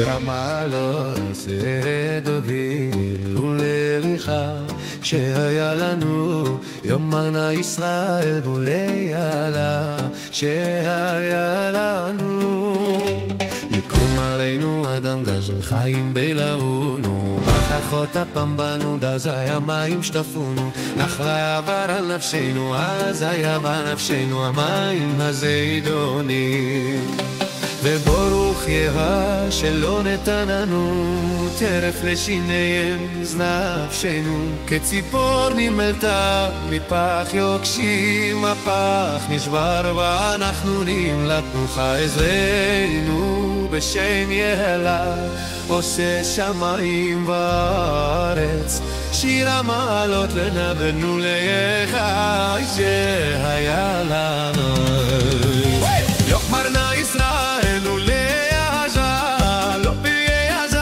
שיר המעלות דוד ולריחה שהיה לנו יום מנה ישראל וליילה שהיה לנו יקום עלינו אדם גזר חיים בלעונו בחכות הפעם בנו דז היה מים שטפונו נחלה עבר על נפשנו אז היה בנפשנו המים הזידונים וברוך יהיה שלא נתן לנו טרף לשיניהם נפשנו כציפור נמלטה מפח יוקשים הפח נשבר ואנחנו נמלטנו עזרנו בשם יהלה עושה שמיים וארץ שיר המעלות לנבנו ליחי שהיה לנו יאמרנה ישראל ולעזה לא בעזה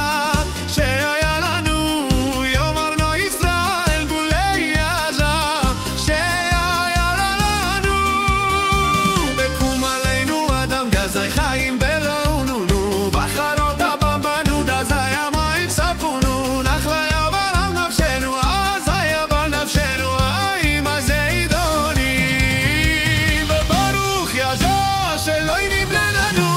שהיה לנו יאמרנה ישראל ולעזה שהיה לנו בקום עלינו אדם גזי חיים בלעונו בחרות הבם בנו דז היה מים ספונו נחלה יבל על נפשנו אז היה בנפשנו המים הזידונים וברוך יעזור שלא נבלה לנו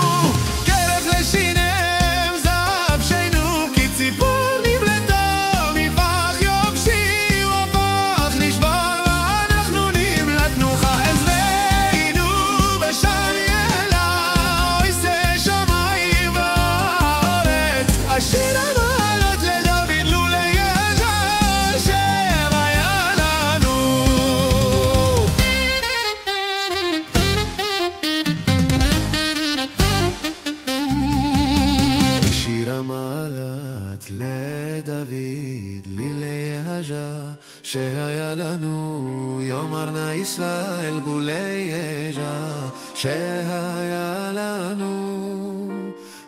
קרב לשיניהם זבשנו כי ציפור נבלטה מפח יובשים הפח נשבר ואנחנו נמלטנו עזרנו בשם יהלה עושה שמיים וארץ השיר המעלות לדוד ולעזה אשר היה לנו שיר המעלות לדוד ולעזה שהיה לנו יאמרנה ישראל ולעזה שהיה לנו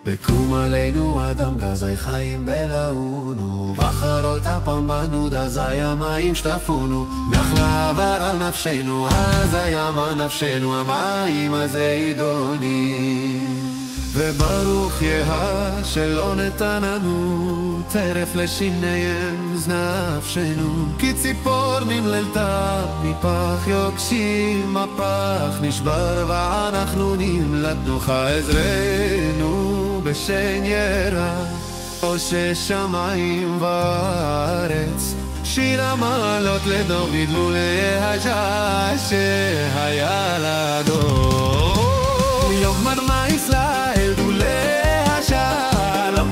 בקום עלינו אדם גזי חיים בלעונו בחרות הפעם בנו דז היה מים שטפונו נחלה עבר על נפשנו אז היה בנפשנו המים הזידונים וברוך יהיה שלא נתן לנו טרף לשיניהם נפשנו כי ציפור נמלטה מפח יוקשים הפח נשבר ואנחנו נמלטנו עזרנו בשן ירח עושה שמיים וארץ שיר המעלות לדוד ולעזה שהיה לנו יאמרנה ישראל ולעזה לא